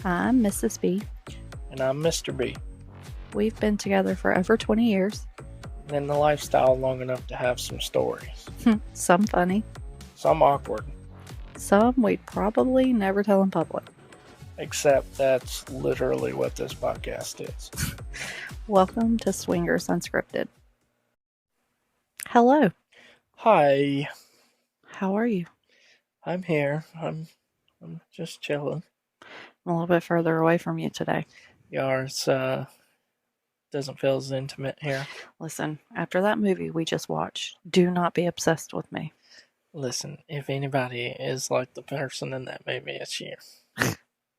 I'm Mrs. B. And I'm Mr. B. We've been together for over 20 years. In the lifestyle long enough to have some stories. Some funny, Some awkward. some we'd probably never tell in public. Except that's literally what this podcast is. Welcome to Swingers Unscripted. Hello. Hi. How are you? I'm here. I'm just chilling. I'm a little bit further away from you today. Yours doesn't feel as intimate here. Listen, after that movie we just watched, do not be obsessed with me. Listen, if anybody is like the person in that movie, it's you.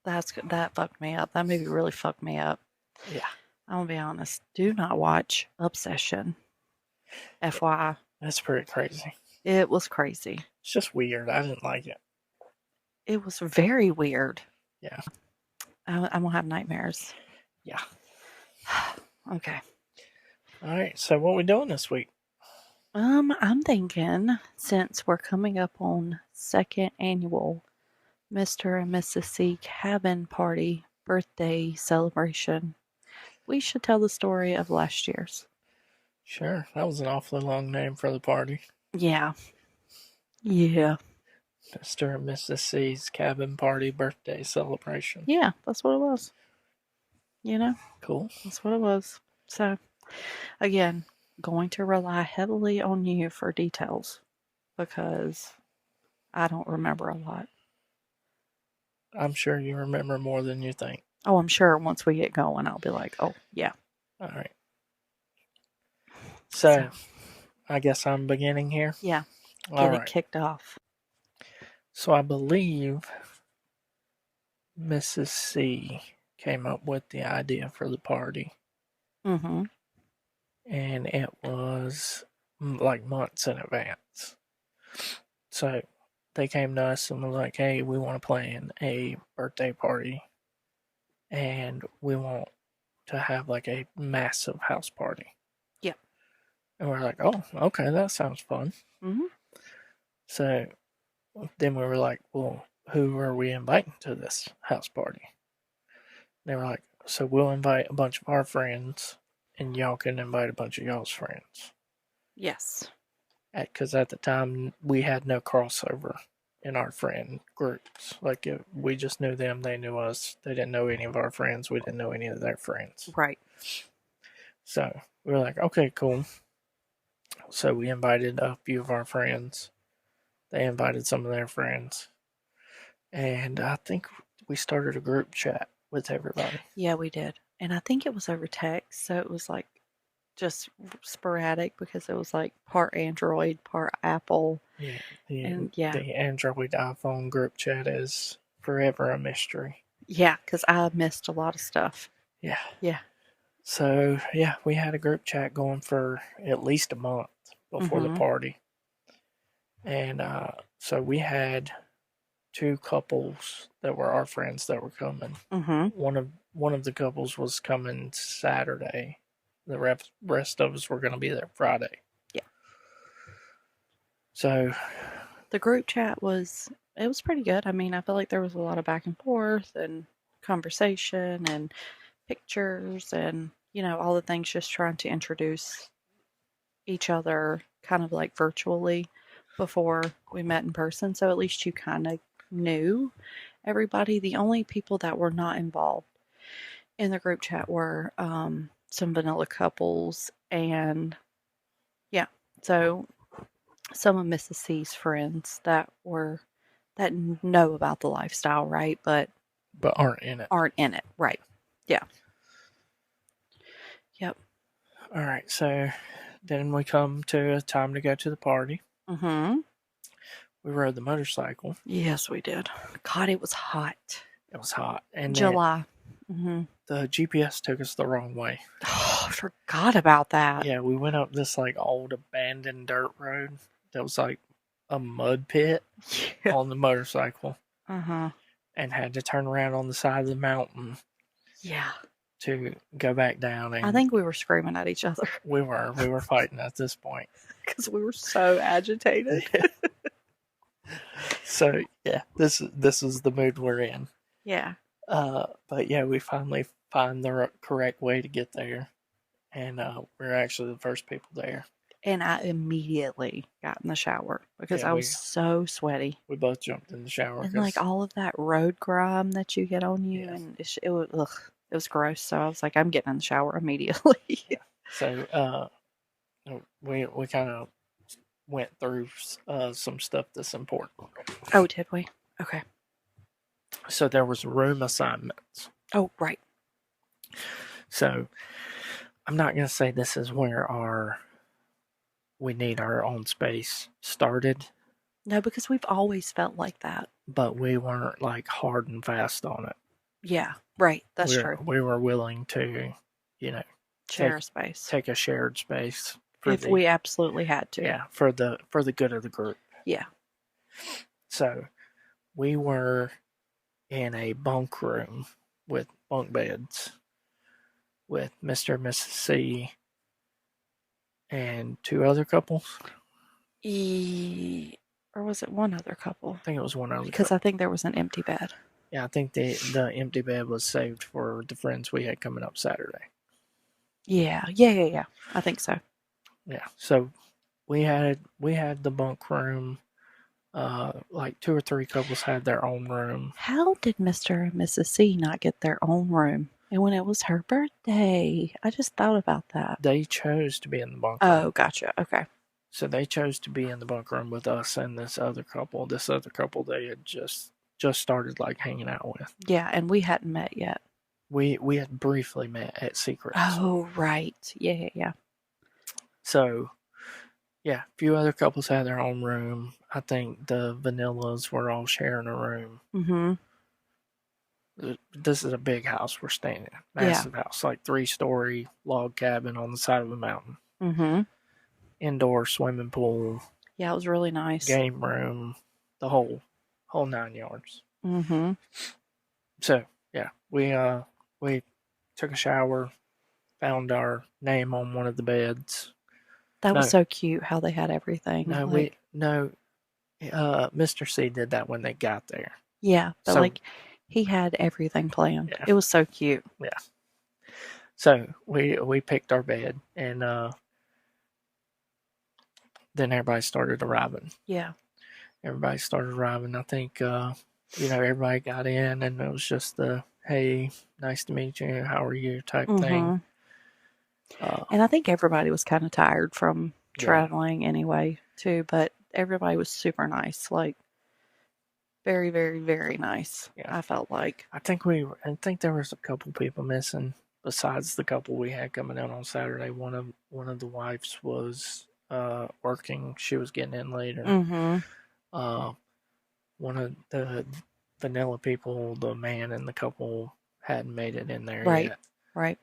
That fucked me up. That movie really fucked me up. Yeah. I'm gonna be honest. Do not watch Obsession. FYI. That's pretty crazy. It was crazy. It's just weird. I didn't like it. It was very weird. Yeah. I'm gonna have nightmares. Yeah. Okay. All right. So what we doing this week? I'm thinking since we're coming up on second annual Mr. and Mrs. C cabin party birthday celebration, we should tell the story of last year's. Sure. That was an awfully long name for the party. Yeah. Yeah. Mr. and Mrs. C's cabin party birthday celebration. Yeah, that's what it was. You know? Cool. That's what it was. So, again, going to rely heavily on you for details because I don't remember a lot. I'm sure you remember more than you think. Oh, I'm sure once we get going, I'll be like, oh, yeah. All right. So I guess I'm beginning here. Yeah. All Get right. it kicked off. So I believe Mrs. C came up with the idea for the party. Mm-hmm. And it was like months in advance. So they came to us and was like, hey, we want to plan a birthday party. And we want to have like a massive house party. Yeah. And we're like, oh, okay, that sounds fun. Mm-hmm. So then we were like, well, who are we inviting to this house party? They were like, so we'll invite a bunch of our friends and y'all can invite a bunch of y'all's friends. Yes. Because at the time, we had no crossover in our friend groups. Like, we just knew them, they knew us. They didn't know any of our friends, we didn't know any of their friends. Right. So we were like, okay, cool. So we invited a few of our friends. They invited some of their friends. And I think we started a group chat with everybody. Yeah, we did. And I think it was over text. So it was like just sporadic because it was like part Android, part Apple. Yeah. The Android iPhone group chat is forever a mystery. Yeah, because I missed a lot of stuff. Yeah. Yeah. So, yeah, we had a group chat going for at least a month before the party. And so we had two couples that were our friends that were coming. Mm-hmm. One of the couples was coming Saturday. The rest of us were going to be there Friday. Yeah. So the group chat was pretty good. I mean, I feel like there was a lot of back and forth and conversation and pictures and, you know, all the things just trying to introduce each other kind of like virtually before we met in person. So at least you kind of knew everybody. The only people that were not involved in the group chat were some vanilla couples and yeah. So some of Mrs. C's friends that know about the lifestyle, right? But aren't in it. Right. Yeah. Yep. All right. So then we come to a time to go to the party. Mm-hmm. We rode the motorcycle. Yes, we did. God, it was hot. It was hot. And July. The GPS took us the wrong way. Oh, I forgot about that. Yeah, we went up this like old abandoned dirt road that was like a mud pit on the motorcycle. Uh-huh. And had to turn around on the side of the mountain. Yeah. To go back down. And I think we were screaming at each other. We were fighting at this point. Because we were so agitated. So, yeah, this is the mood we're in. Yeah. But yeah, we finally find the correct way to get there, and we're actually the first people there. And I immediately got in the shower because Yeah, I was we so sweaty. we both jumped in the shower And like because all of that road grime that you get on you, yeah, and it was, ugh, it was gross. So I was like, I'm getting in the shower immediately. yeah. So we kind of went through some stuff that's important. Oh, did we? Okay. So there was room assignments. Oh, right. So I'm not gonna say this is where our we need our own space started, No, because we've always felt like that. but we weren't like hard and fast on it. Yeah, right. That's We true. we were willing to, you know, Share take a space take a shared space for if the we absolutely had to. yeah for the good of the group. Yeah. So we were in a bunk room with bunk beds with Mr. and Mrs. C and two other couples. Or was it one other couple? I think it was one other Because couple. I think there was an empty bed. Yeah, I think the empty bed was saved for the friends we had coming up Saturday. Yeah. I think so. Yeah, so we had the bunk room. Like two or three couples had their own room. How did Mr. and Mrs. C not get their own room? And when it was her birthday, I just thought about that. They chose to be in the bunk room. Oh, gotcha. Okay. So they chose to be in the bunk room with us and this other couple. This other couple they had just started like hanging out with. Yeah, and we hadn't met yet. We had briefly met at Secrets. Oh, right. Yeah. So yeah, a few other couples had their own room. I think the Vanillas were all sharing a room. Mm-hmm. This is a big house we're staying in. Massive house, like 3-story log cabin on the side of a mountain. Mm-hmm. Indoor swimming pool. Yeah, it was really nice. Game room, the whole 9 yards. Mm-hmm. So yeah, we took a shower, found our name on one of the beds. That was so cute how they had everything. Mr. C did that when they got there. Yeah, but like he had everything planned. Yeah. It was so cute. Yeah. So we picked our bed and then everybody started arriving. Yeah. Everybody started arriving. I think everybody got in and it was just the hey, nice to meet you, how are you type thing. And I think everybody was kind of tired from traveling anyway, too. But everybody was super nice, like very, very, very nice. Yeah. I felt like. I think there was a couple people missing besides the couple we had coming in on Saturday. One of the wives was working; she was getting in later. Mm-hmm. One of the vanilla people, the man and the couple, hadn't made it in there yet. Right.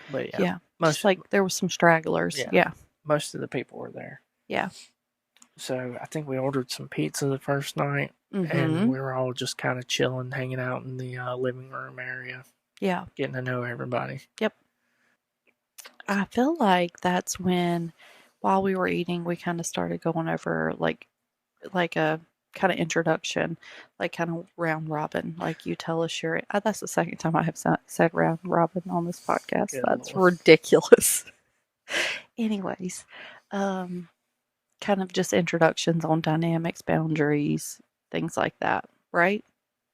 But yeah, just like there was some stragglers. Yeah. Most of the people were there. Yeah. So I think we ordered some pizza the first night, and we were all just kind of chilling, hanging out in the living room area. Yeah. Getting to know everybody. Yep. I feel like that's when, while we were eating, we kind of started going over like a kind of introduction, like kind of round robin. Like you tell us your. That's the second time I have said round robin on this podcast. Good that's Lord. Ridiculous. Anyways, kind of just introductions on dynamics, boundaries, things like that, right?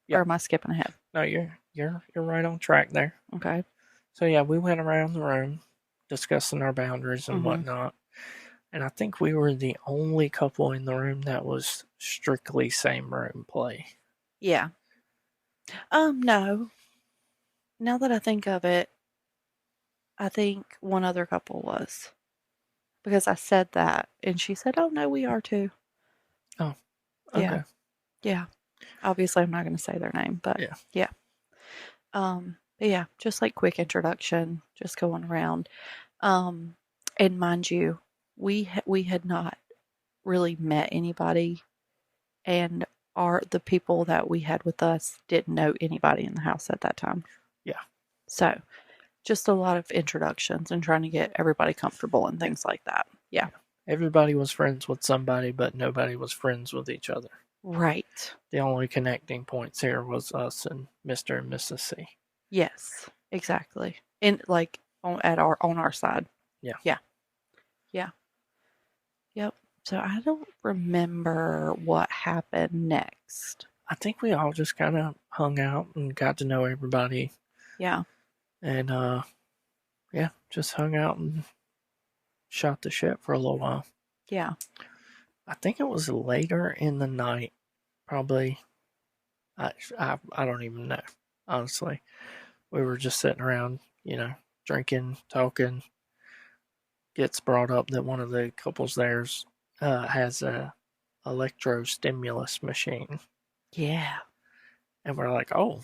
Yep. Or am I skipping ahead? No, you're right on track there. Okay. So yeah, we went around the room discussing our boundaries and whatnot. And I think we were the only couple in the room that was strictly same room play. Yeah. No. Now that I think of it, I think one other couple was. Because I said that, and she said, "Oh, no, we are too." Oh, okay. Yeah. Obviously, I'm not going to say their name, but yeah. But yeah, just like quick introduction, just going around. And mind you, we had not really met anybody, and the people that we had with us didn't know anybody in the house at that time. Yeah. So, just a lot of introductions and trying to get everybody comfortable and things like that. Yeah. Everybody was friends with somebody, but nobody was friends with each other. Right. The only connecting points here was us and Mr. and Mrs. C. Yes, exactly. And like on our side. Yeah. Yeah. Yeah. Yep. So I don't remember what happened next. I think we all just kind of hung out and got to know everybody. Yeah. And, yeah, just hung out and shot the shit for a little while. Yeah. I think it was later in the night, probably. I don't even know, honestly. We were just sitting around, drinking, talking. Gets brought up that one of the couples there's has a electro stimulus machine, Yeah. and we're like, oh,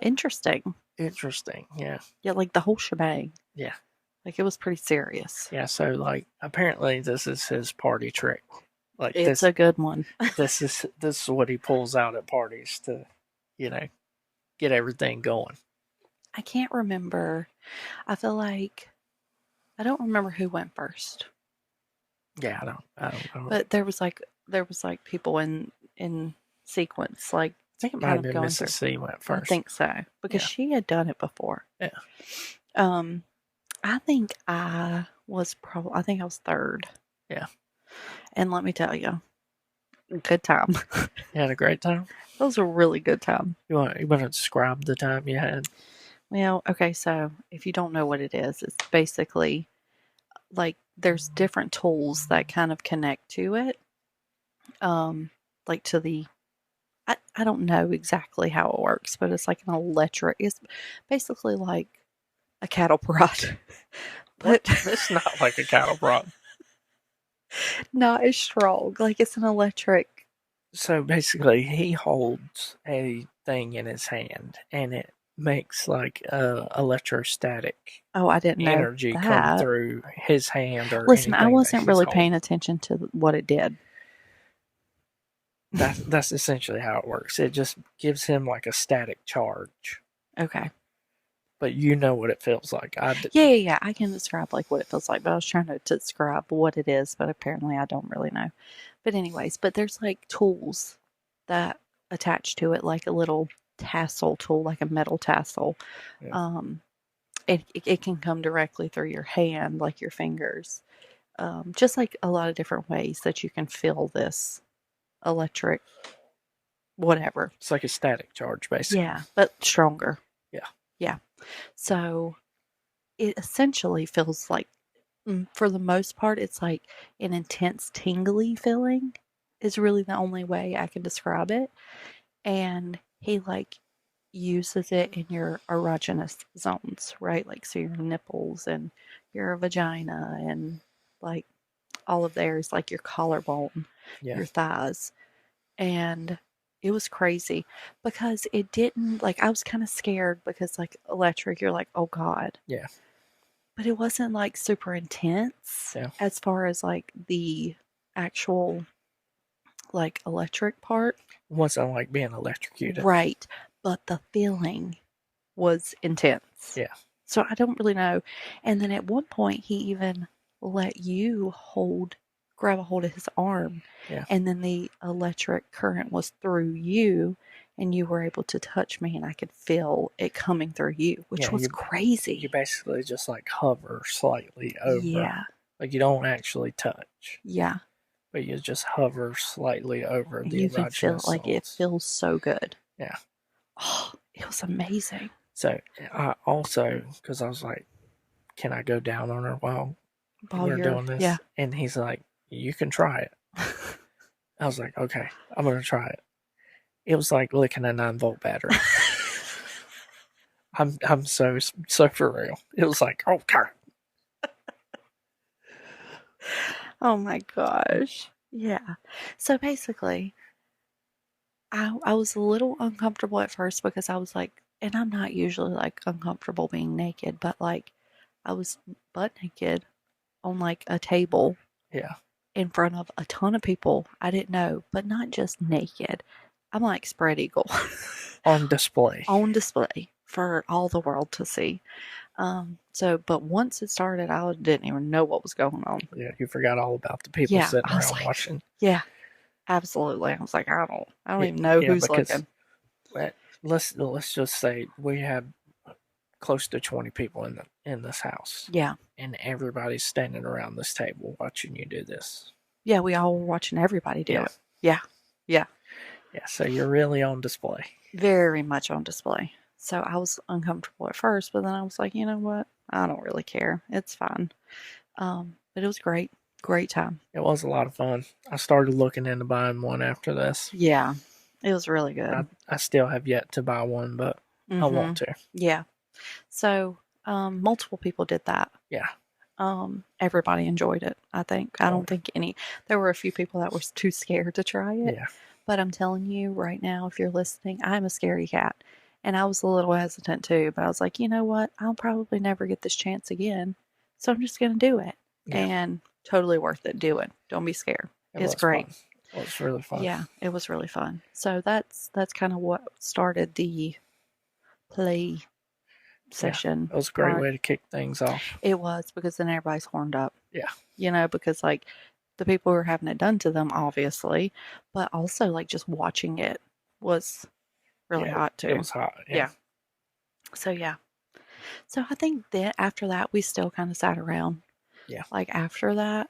Interesting. interesting, yeah, Yeah, like the whole shebang. yeah, Like it was pretty serious. yeah. So like, apparently this is his party trick. Like It's a good one. this is what he pulls out at parties to, you know, get everything going. I can't remember. I feel like I don't remember who went first. Yeah, I don't know. But there was like people in sequence, like I think it might kind have of been going Mrs. through. C went I first. think so because Yeah. she had done it before. Yeah. I think I think I was third. Yeah. And let me tell you, good time. You had a great time. It was a really good time. You want to describe the time you had? Well, okay, so if you don't know what it is, it's basically like there's different tools that kind of connect to it. Like to the I don't know exactly how it works, but it's like an electric. It's basically like a cattle prod, but It's not like a cattle prod. not as strong. Like it's an electric. So basically, he holds a thing in his hand, and it makes like electrostatic Oh, I didn't know energy come that. through his hand or Listen, I anything that wasn't he's really holding. paying attention to what it did. That's essentially how it works. It just gives him like a static charge, Okay. but you know what it feels like. Yeah. I can describe like what it feels like, but I was trying to describe what it is, but apparently I don't really know. But anyways, there's like tools that attach to it, like a little tassel tool, like a metal tassel. Yeah. It can come directly through your hand, like your fingers. Just like a lot of different ways that you can feel this electric whatever. It's like a static charge, basically. Yeah, but stronger. Yeah. Yeah. So it essentially feels like, for the most part, it's like an intense tingly feeling is really the only way I can describe it. And he like uses it in your erogenous zones, right? Like, so your nipples and your vagina and like all of theirs, like your collarbone, Yeah. your thighs. And it was crazy because it didn't, like, I was kind of scared because, like, electric, you're like, oh God. Yeah. But it wasn't like super intense as far as like the actual like electric part. It wasn't like being electrocuted. Right. But the feeling was intense. Yeah. So I don't really know. And then at one point, he even let you grab a hold of his arm. Yeah. And then the electric current was through you, and you were able to touch me, and I could feel it coming through you, which was crazy. You basically just like hover slightly over. Yeah. Like you don't actually touch. Yeah. But you just hover slightly over And the you can feel erogenous like it zones. feels so good. Yeah. Oh, it was amazing. So I also, because I was like, can I go down on her while we're doing this? Yeah. And he's like, you can try it. I was like, okay, I'm going to try it. It was like licking a 9-volt battery. I'm so for real. It was like, okay. Oh my gosh. Yeah. So basically, I was a little uncomfortable at first because I was like, and I'm not usually like uncomfortable being naked, but like I was butt naked on like a table. Yeah. In front of a ton of people I didn't know, but not just naked. I'm like spread eagle. On display. On display for all the world to see. But once it started, I didn't even know what was going on. Yeah, you forgot all about the people sitting around watching. Yeah. Absolutely. I was like, I don't even know Yeah, who's because looking. uh, let's just say we had close to 20 people in this house, Yeah. and everybody's standing around this table watching you do this. Yeah, we all were watching everybody do Yeah, it. Yeah. Yeah. yeah. So you're really on display. Very much on display. So I was uncomfortable at first, but then I was like, you know what? I don't really care. It's fine. But it was great. Great time. It was a lot of fun. I started looking into buying one after this. Yeah. It was really I good. I still have yet to buy one, but I Mm-hmm. want to. Yeah. So, multiple people did that. Yeah. Everybody enjoyed it, I think. I Oh, don't think there were a few people that were too scared to try it. yeah. But I'm telling you right now, if you're listening, I'm a scaredy cat. And I was a little hesitant too, but I was like, you know what? I'll probably never get this chance again. So I'm just going to do it. Yeah. And totally worth it. Do it. Don't be scared. It It's was great. fun. It was really fun. Yeah, it was really fun. So that's kind of what started the play Yeah. session It was a great part. way to kick things off. It was because then everybody's horned up. Yeah. Because like the people who were having it done to them, obviously, but also like just watching it was really Yeah. hot It too. was hot. Yeah. So yeah. So I think that after that we still kind of sat around. Yeah. Like after that,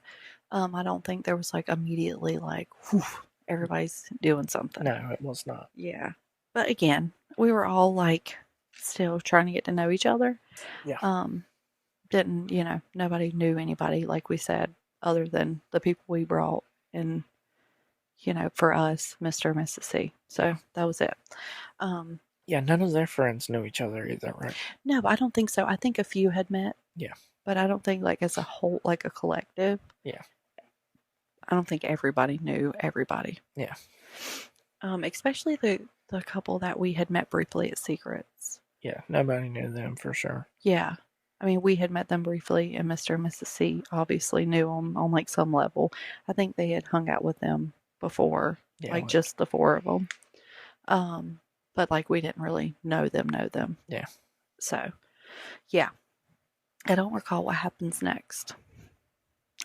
I don't think there was like immediately like, whew, everybody's doing something. No, it was not. Yeah. But again, we were all like still trying to get to know each other. Yeah. Didn't, nobody knew anybody, like we said, other than the people we brought and, for us, Mr. and Mrs. C. So that was it. Yeah, none of their friends knew each other either, right? No, I don't think so. I think a few had met. Yeah. But I don't think like as a whole, like a collective. Yeah. I don't think everybody knew everybody. Yeah. Especially the couple that we had met briefly at Secrets. Yeah, nobody knew them for sure. Yeah. I mean, we had met them briefly, and Mr. and Mrs. C obviously knew them on like some level. I think they had hung out with them before, Yeah, like just the four of them. But like we didn't really know them. Yeah. So, yeah. I don't recall what happens next,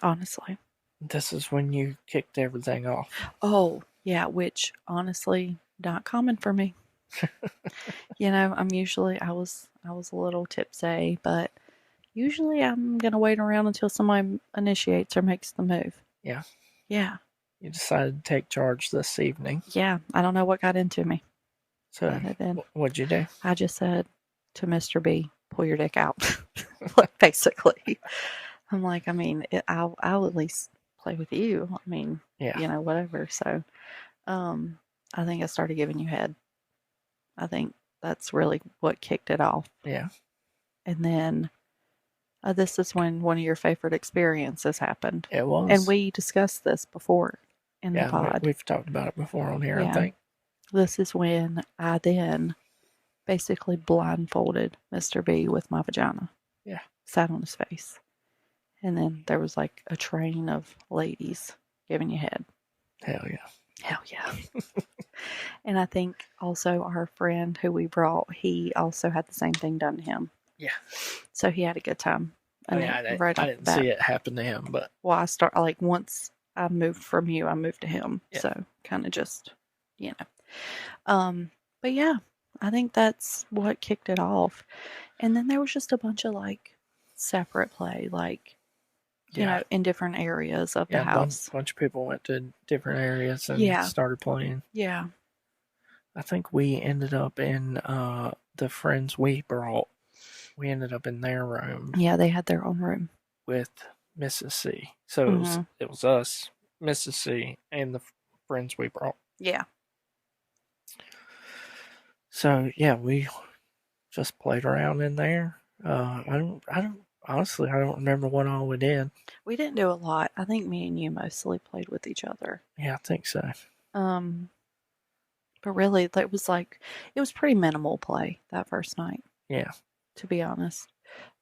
honestly. This is when you kicked everything off. Oh, yeah, which honestly, not common for me. I was a little tipsy, but usually I'm gonna wait around until somebody initiates or makes the move. Yeah. Yeah. You decided to take charge this evening. Yeah. I don't know what got into me. So, what'd you do? I just said to Mr. B, pull your dick out. Basically. I'm like, I mean, I'll at least play with you. I mean, Yeah. Whatever. So, I think I started giving you head. I think that's really what kicked it off. Yeah. And then this is when one of your favorite experiences happened. It was. And we discussed this before in the pod. We've talked about it before on here, I think. This is when I then basically blindfolded Mr. B with my vagina. Yeah. Sat on his face. And then there was like a train of ladies giving you head. Hell yeah. Hell yeah. And I think also our friend who we brought, he also had the same thing done to him. Yeah. So he had a good time. I didn't see it happen to him, but. Well, once I moved from you, I moved to him. Yeah. So kind of just, But yeah, I think that's what kicked it off. And then there was just a bunch of like separate play, like, in different areas of the house. A bunch of people went to different areas and started playing. Yeah. I think we ended up in the friends we brought. We ended up in their room. Yeah, they had their own room. With Mrs. C. So it was us, Mrs. C, and the friends we brought. Yeah. So yeah, we just played around in there. Honestly, I don't remember what all we did. We didn't do a lot. I think me and you mostly played with each other. Yeah, I think so. But really, it was pretty minimal play that first night. Yeah. To be honest.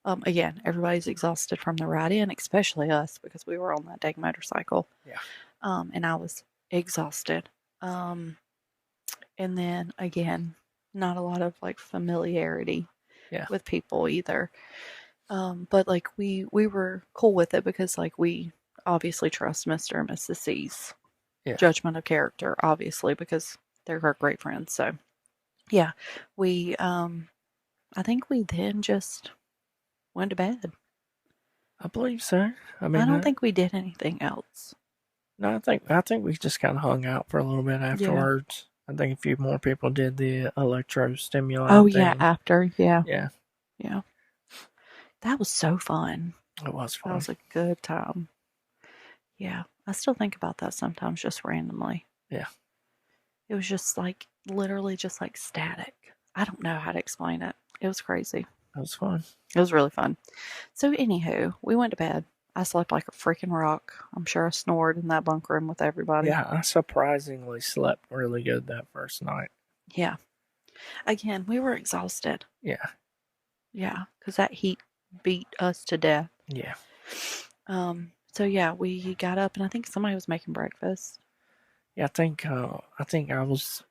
Again, everybody's exhausted from the ride in, especially us because we were on that dang motorcycle. Yeah. And I was exhausted. And then again, not a lot of like familiarity with people either. But like we were cool with it because like we obviously trust Mr. and Mrs. C's Yeah. judgment of character, obviously, because they're our great friends. So yeah, we I think we then just went to bed. I believe so. I I mean, don't think we did anything else. no, I think we just kind of hung out for a little bit Yeah. afterwards. I think a few more people did the electro Oh stimulant yeah, thing. after. Yeah. Yeah, Yeah. That was so fun. it was That fun. was a good time. Yeah. I still think about that sometimes just randomly. Yeah, It was just like literally just like static. I don't know how to explain it. It was crazy. it was fun. It was really fun. So anywho, we went to bed. I slept like a freaking rock. I'm sure I snored in that bunk room with everybody. Yeah, I surprisingly slept really good that first night. Yeah. Again, we were exhausted. Yeah, Yeah, because that heat beat us to death. yeah, So yeah, we got up and I think somebody was making breakfast. yeah. I think I was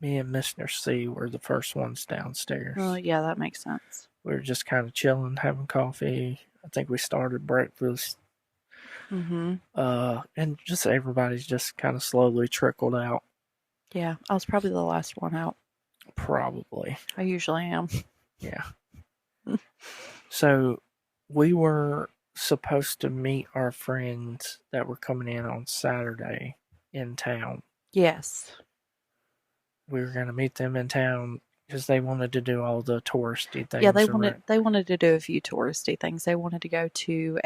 me and Mister C were the first ones downstairs. Yeah, that makes sense. We were just kind of chilling, having coffee. I think we started breakfast. Mm-hmm. And just everybody's just kind of slowly trickled out. Yeah, I was probably the last one out. Probably. I usually am. Yeah. So we were supposed to meet our friends that were coming in on Saturday in town. Yes. We were going to meet them in town because they wanted to do all the touristy Yeah, things around. they wanted to do a few touristy things. They wanted to go to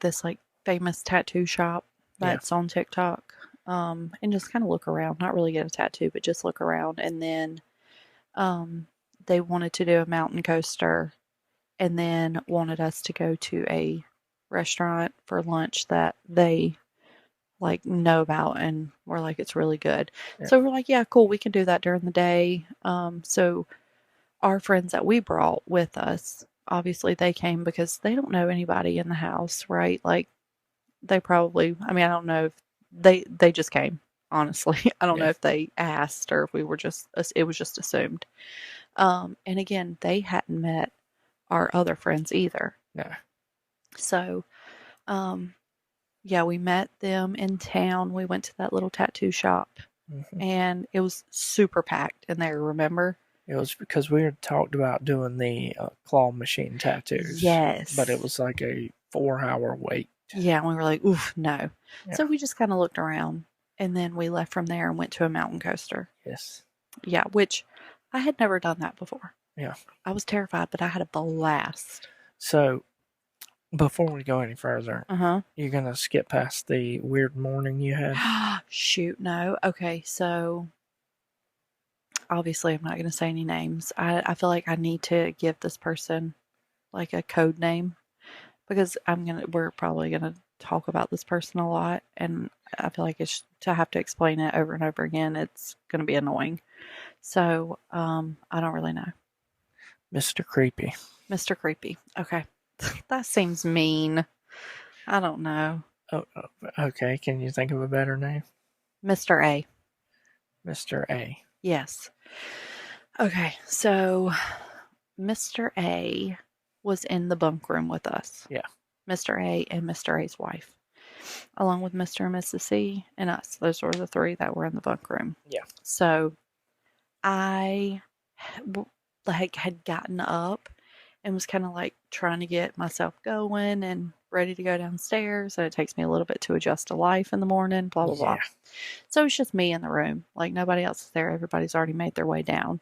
this famous tattoo shop Yeah. that's on TikTok. And just kind of look around, not really get a tattoo, but just look around. And then they wanted to do a mountain coaster and then wanted us to go to a restaurant for lunch that they know about and we're like it's really good. Yeah. So we're like, yeah, cool, we can do that during the day. So our friends that we brought with us, obviously they came because they don't know anybody in the house, right? Like they probably, I mean, I don't know if they just came, honestly. I don't know Yeah. if they asked or if we were just, it was just assumed. And again, they hadn't met our other friends either. No. So, yeah, we met them in town. We went to that little tattoo shop Mm-hmm. and it was super packed in there, remember? It was because we had talked about doing the claw machine tattoos. Yes. But it was like a 4-hour wait. Yeah, and we were like, oof, no. Yeah. So we just kind of looked around and then we left from there and went to a mountain coaster. Yes. Yeah, which I had never done that before. Yeah. I was terrified, but I had a blast. So, before we go any further, Uh-huh. you're going to skip past the weird morning you had? Shoot, no. Okay, so obviously I'm not going to say any names. I feel like I need to give this person like a code name because we're probably going to talk about this person a lot and I feel like it's to have to explain it over and over again, it's going to be annoying. So, I don't really know. Mr. Creepy. Mr. Creepy. Okay. That seems mean. I don't know. Oh, okay. Can you think of a better name? Mr. A. Mr. A. Yes. Okay, so Mr. A was in the bunk room with us. Yeah. Mr. A and Mr. A's wife, along with Mr. and Mrs. C and us. Those were the three that were in the bunk room. Yeah. So I had gotten up and was kind of like trying to get myself going and ready to go downstairs. And it takes me a little bit to adjust to life in the morning, blah, blah, blah. So it's just me in the room. Like nobody else is there. Everybody's already made their way down.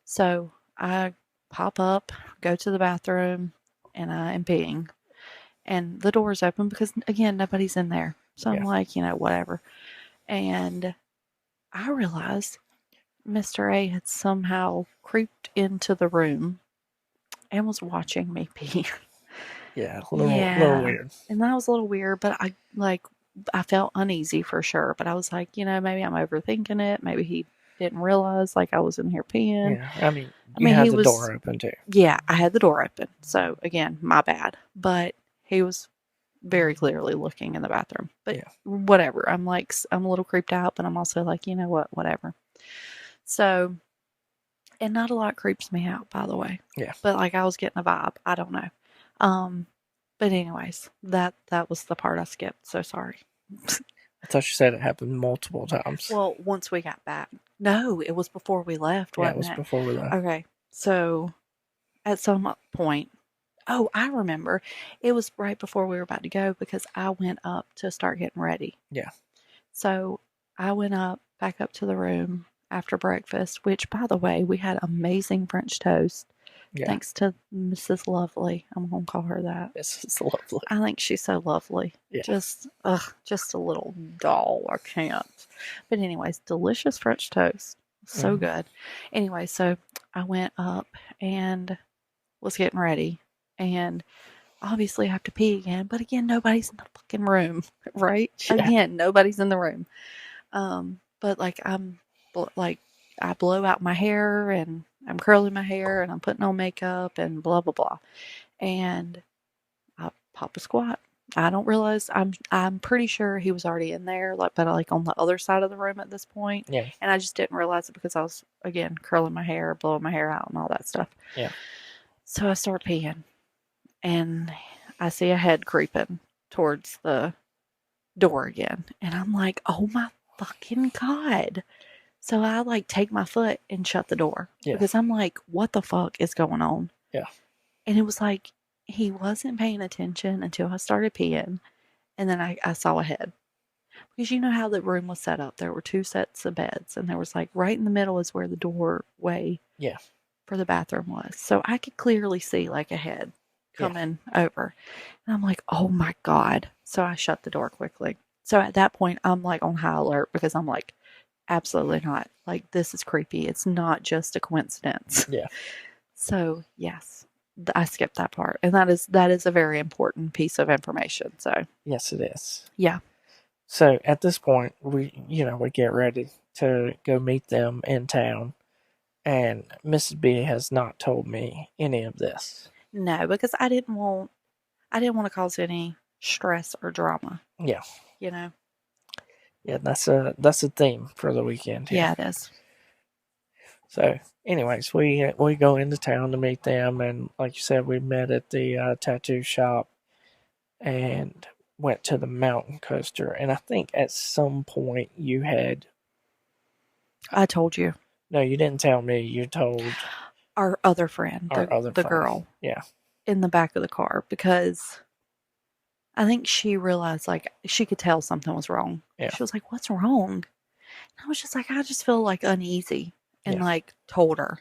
So I pop up, go to the bathroom, and I am peeing. And the door's open because, again, nobody's in there. So I'm like, whatever. And I realized Mr. A had somehow creeped into the room and was watching me pee. Yeah, a little weird. And that was a little weird, but I felt uneasy for sure. But I was like, maybe I'm overthinking it. Maybe he didn't realize I was in here peeing. Yeah, I mean, you had the door open too. Yeah, I had the door open. So again, my bad. But he was very clearly looking in the bathroom. But whatever. I'm a little creeped out, but I'm also like, you know what, whatever. So, and not a lot creeps me out, by the way. Yeah. But I was getting a vibe. I don't know. But anyways, that was the part I skipped. So sorry. I thought you said it happened multiple times. Well, once we got back. No, it was before we left, Yeah, it wasn't was it? before we left. Okay. So at some point, oh, I remember. It was right before we were about to go because I went up to start getting ready. Yeah. So I went back up to the room after breakfast, which, by the way, we had amazing French toast. Yeah. Thanks to Mrs. Lovely. I'm going to call her that. This is lovely. I think she's so lovely. Yeah. Just a little doll. I can't. But anyways, delicious French toast. So good. Anyway, so I went up and was getting ready. And obviously I have to pee again. But again, nobody's in the fucking room, right? Yeah. Again, nobody's in the room. But I blow out my hair and I'm curling my hair and I'm putting on makeup and blah blah blah. And I pop a squat. I don't realize I'm pretty sure he was already in there, but on the other side of the room at this point. Yeah. And I just didn't realize it because I was again curling my hair, blowing my hair out, and all that stuff. Yeah. So I start peeing, and I see a head creeping towards the door again, and I'm like, "Oh my fucking god!" So I take my foot and shut the door because I'm like, "What the fuck is going on?" Yeah. And it was like he wasn't paying attention until I started peeing, and then I saw a head. Because you know how the room was set up. There were 2 sets of beds, and there was right in the middle is where the doorway for the bathroom was. So I could clearly see a head coming over. And I'm like, oh my God. So I shut the door quickly. So at that point, I'm on high alert because I'm like, absolutely not. This is creepy. It's not just a coincidence. Yeah. So yes, I skipped that part. And that is a very important piece of information. So yes, it is. Yeah. So at this point, we get ready to go meet them in town, and Mrs. B has not told me any of this. No, because I didn't want to cause any stress or drama. Yeah. Yeah, that's a theme for the weekend here. Yeah, it is. So, anyways, we go into town to meet them, and like you said, we met at the tattoo shop, and went to the mountain coaster. And I think at some point you had. I told you. No, you didn't tell me. You told our other friend, the girl. Yeah. In the back of the car because I think she realized she could tell something was wrong. Yeah. She was like, "What's wrong?" And I was just like, "I just feel uneasy," and told her.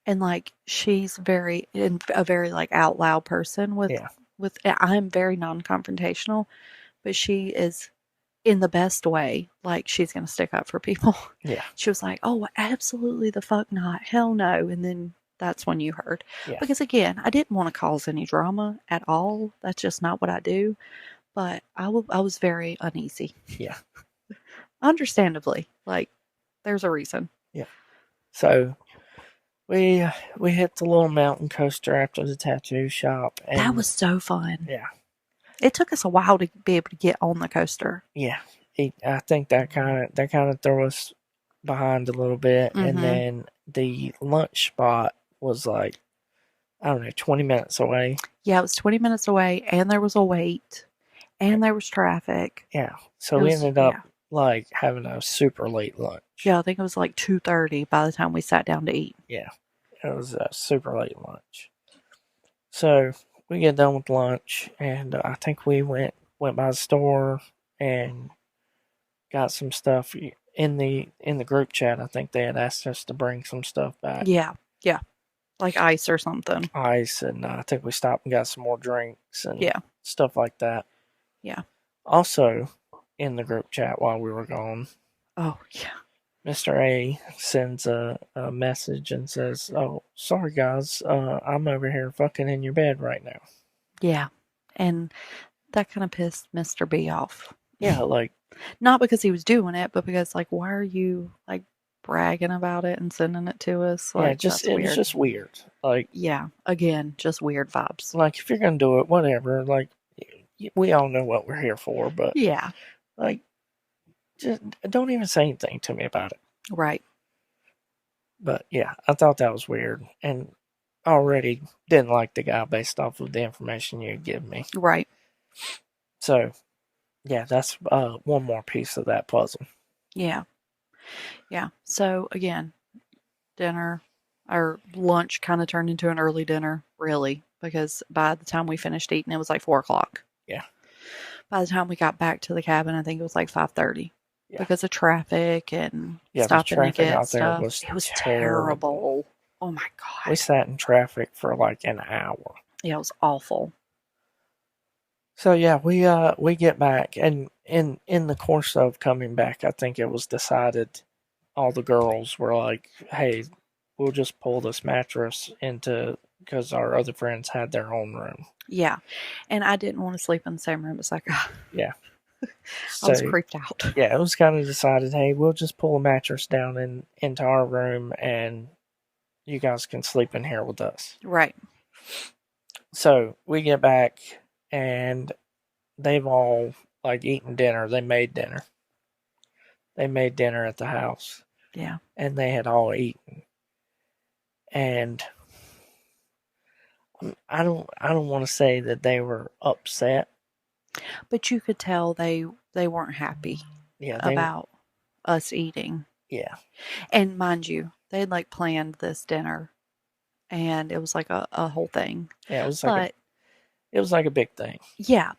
And she's a very out loud person with I'm very non-confrontational, but she is in the best way. She's going to stick up for people. Yeah. She was like, "Oh, absolutely the fuck not. Hell no." And then that's when you heard. Yeah. Because again, I didn't want to cause any drama at all. That's just not what I do. But I was very uneasy. Yeah. Understandably. There's a reason. Yeah. So we hit the little mountain coaster after the tattoo shop. And that was so fun. Yeah. It took us a while to be able to get on the coaster. Yeah. I think that kind of threw us behind a little bit. Mm-hmm. And then the lunch spot was 20 minutes away. Yeah, it was 20 minutes away, and there was a wait, and there was traffic. Yeah. So we ended up having a super late lunch. Yeah, I think it was 2:30 by the time we sat down to eat. Yeah. It was a super late lunch. So we get done with lunch, and I think we went by the store and got some stuff in the group chat. I think they had asked us to bring some stuff back. Yeah. Like ice or something. Ice, and I think we stopped and got some more drinks and stuff like that. Yeah. Also, in the group chat while we were gone. Oh, yeah. Mr. A sends a message and says, "Oh, sorry guys, I'm over here fucking in your bed right now." Yeah. And that kind of pissed Mr. B off. Yeah, not because he was doing it, but because why are you bragging about it and sending it to us? It's just weird. Yeah, again, just weird vibes. If you're gonna do it, whatever. We all know what we're here for, but yeah, just don't even say anything to me about it. Right. But yeah, I thought that was weird, and already didn't like the guy based off of the information you had given me. Right. So Yeah, that's one more piece of that puzzle. Yeah. Yeah. So again, dinner our lunch kind of turned into an early dinner, really, because by the time we finished eating, it was like 4 o'clock. Yeah, By the time we got back to the cabin, I think it was like 5:30 yeah, because of traffic and yeah. The stopping to traffic get out there stuff. was It was terrible. terrible. Oh my We God. sat in traffic for like an hour. Yeah, it was awful. So yeah, we get back, and in the course of coming back, I think it was decided all the girls were like, "Hey, we'll just pull this mattress into because our other friends had their own room." Yeah. And I didn't want to sleep in the same room as like Yeah. I was So creeped out. yeah, it was kind of decided, hey, we'll just pull a mattress down into our room, and you guys can sleep in here with us. Right. So we get back, and they've all like eaten dinner. They made dinner. They made dinner at the house, Yeah. and they had all eaten. And I don't want to say that they were upset. But you could tell they weren't happy Yeah, about us eating. yeah, And mind you, they had like planned this dinner and it was like a whole thing. yeah. But It was like a big thing. yeah,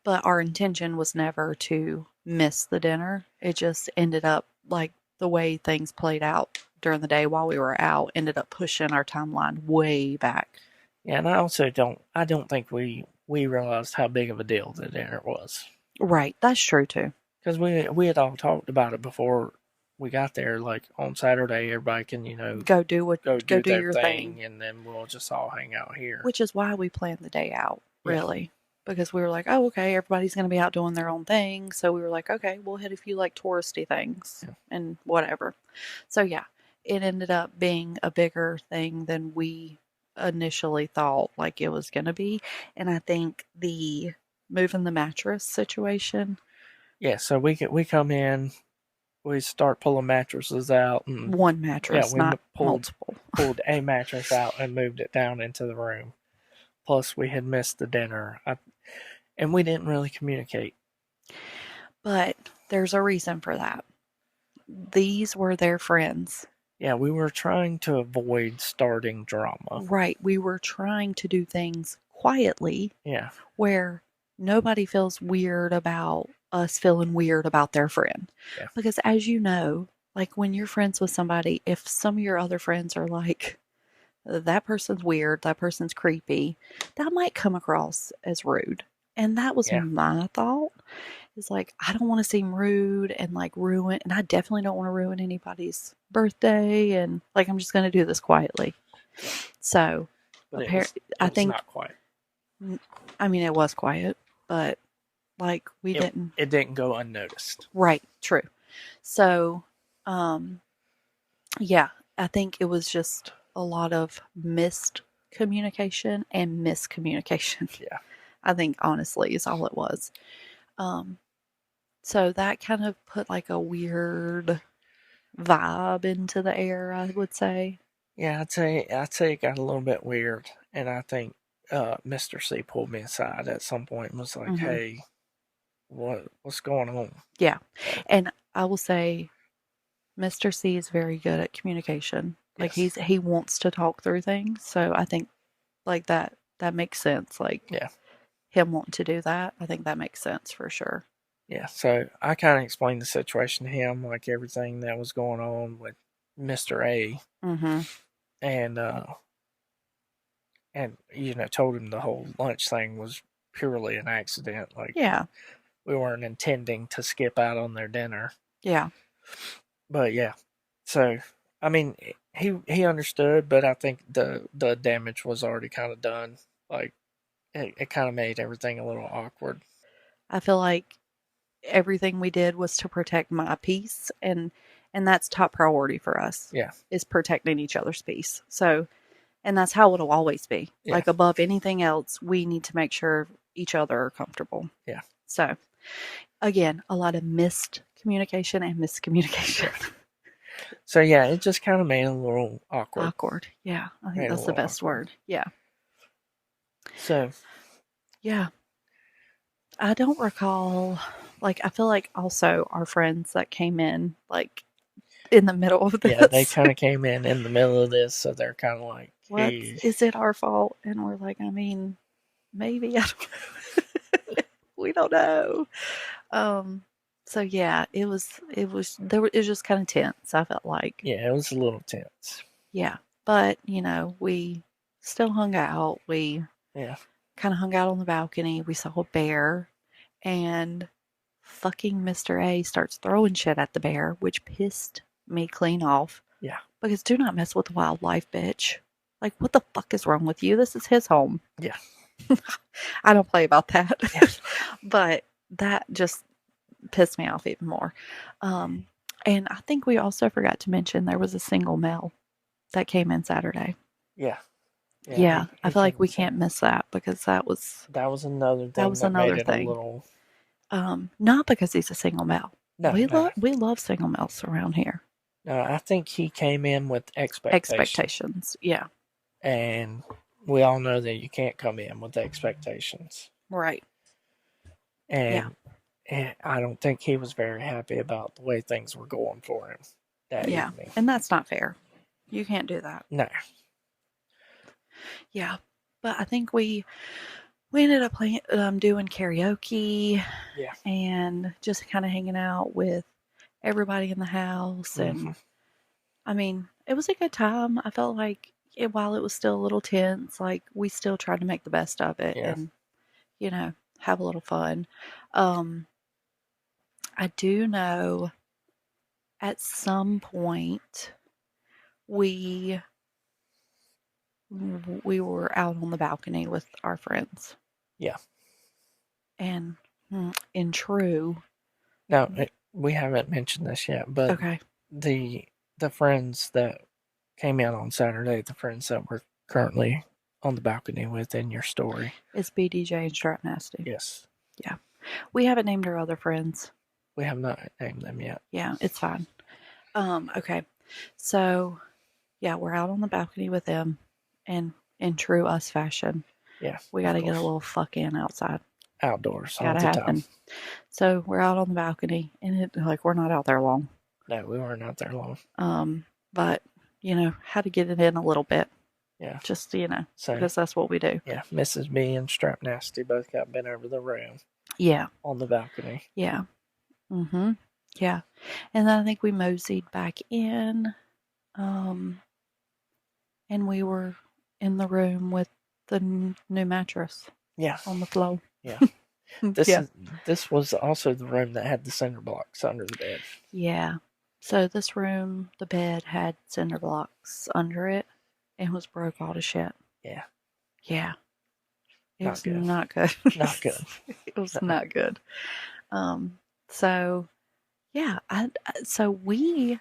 but our intention was never to miss the dinner. It just ended up like the way things played out during the day while we were out ended up pushing our timeline way back. Yeah, and I don't think we realized how big of a deal the dinner was. Right, that's true too. Because we had all talked about it before we got there. Like on Saturday, everybody can go Go do do their your thing. thing, and then we'll just all hang out here. Which is why we planned the day out, Yeah, really. Because we were like, oh, okay, everybody's going to be out doing their own thing. So we were like, okay, we'll hit a few like touristy things yeah, and whatever. So yeah, it ended up being a bigger thing than we initially thought like it was going to be. And I think the moving the mattress situation, yeah. So we come in, we start pulling mattresses out, and one yeah, mattress, we not pulled multiple. pulled a mattress out and moved it down into the room. Plus, we had missed the dinner, and we didn't really communicate. But there's a reason for that. These were their friends. Yeah, we were trying to avoid starting drama. Right. We were trying to do things quietly Yeah, where nobody feels weird about us feeling weird about their friend. yeah, Because as you know, like when you're friends with somebody, if some of your other friends are like, that person's weird, that person's creepy, that might come across as rude. And that was yeah, my thought. Is like, I don't want to seem rude and like ruin, and I definitely don't want to ruin anybody's birthday. And like, I'm just going to do this quietly. yeah. So, But I it was think, not quite. I mean, it was quiet, but like we It didn't. it didn't go unnoticed. Right, true. So, um, yeah, I think it was just a lot of missed communication and miscommunication. Yeah, I think honestly is all it was. Um, so that kind of put like a weird vibe into the air, I would say. yeah. I'd say it got a little bit weird, and I think Mr. C pulled me aside at some point and was like, Hmm. "Hey, what's going on?" Yeah. So And I will say Mr. C is very good at communication. Like yes, he wants to talk through things. So I think like that makes sense. Like yeah, him wanting to do that, I think that makes sense for sure. yeah. So I kind of explained the situation to him, like everything that was going on with Mr. A, Hmm. and told him the whole lunch thing was purely an accident. Like Yeah. we weren't intending to skip out on their dinner. Yeah. But yeah, so I mean, he understood, but I think the damage was already kind of done. Like it kind of made everything a little awkward. I feel like everything we did was to protect my peace, and that's top priority for us Yeah, is protecting each other's peace. So, and that's how it'll always be. yeah, Like above anything else, we need to make sure each other are comfortable. yeah. So, again, a lot of missed communication and miscommunication. So yeah, it just kind of made it a little awkward. Awkward. Yeah, I think Made it a that's the little best awkward. word. Yeah. So Yeah. I don't recall. Like, I feel like also our friends that came in, like, in the middle of Yeah, they this. kind of came in the middle of this, so they're kind of like, What hey, is it our fault? And we're like, I mean, maybe. I don't know. We don't know. Um, so yeah, it was just kind of tense, I felt like. yeah, it was a little tense. Yeah. But, we still hung out. We Yeah, kind of hung out on the balcony. We saw a bear, and fucking Mr. A starts throwing shit at the bear, which pissed me clean off. yeah, Because do not mess with wildlife, bitch. Like, what the fuck is wrong with you? This is his home. yeah, I don't play about that. yeah, But that just pissed me off even more. Um, and I think we also forgot to mention there was a single male that came in Saturday. yeah, yeah. Yeah, I He feel came like and we said can't miss that because that was another that thing was that made another it a thing. little. Not because he's a single male. No, no, We love single males around here. no. I think he came in with expectation, Expectations. Yeah. and we all know that you can't come in with expectations. Right. Yeah. And I don't think he was very happy about the way things were going for him that Yeah. evening. And that's not fair. You can't do that. No, Yeah. But I think we ended up playing doing karaoke yeah, and just kind of hanging out with everybody in the house. And hmm, I mean, it was a good time. I felt like while it was still a little tense, like we still tried to make the best of it yeah, and, have a little fun. Um, I do know at some point we we were out on the balcony with our friends. yeah. And in true, Now we haven't mentioned this yet, but okay, the the friends that came in on Saturday, the friends that we're currently on the balcony with in your story. it's BDJ and Strap Nasty. Yes, Yeah. We haven't named our other friends. we have not named them yet. Yeah, it's fine. Okay. So, yeah, we're out on the balcony with them, and in true us fashion, Yeah, we got of to get a course. little fuck in outside. Outdoors all Got to the time. happen. So, we're out on the balcony, and we're not out there long. No, we weren't out there long. But, had to get it in a little bit. Yeah. Just, So because that's what we do. yeah, Mrs. B and Strap Nasty both got bent over the room Yeah. on the balcony. Yeah. Mm-hmm. Yeah. And then I think we moseyed back in. And we were in the room with the new mattress Yeah, on the floor. yeah. Yeah. This was also the room that had the cinder blocks under the bed. Yeah. So this room, the bed had cinder blocks under it and was broke all to shit. Yeah, Yeah. It not was good. not good. Not good. It was No. not good. So yeah, so we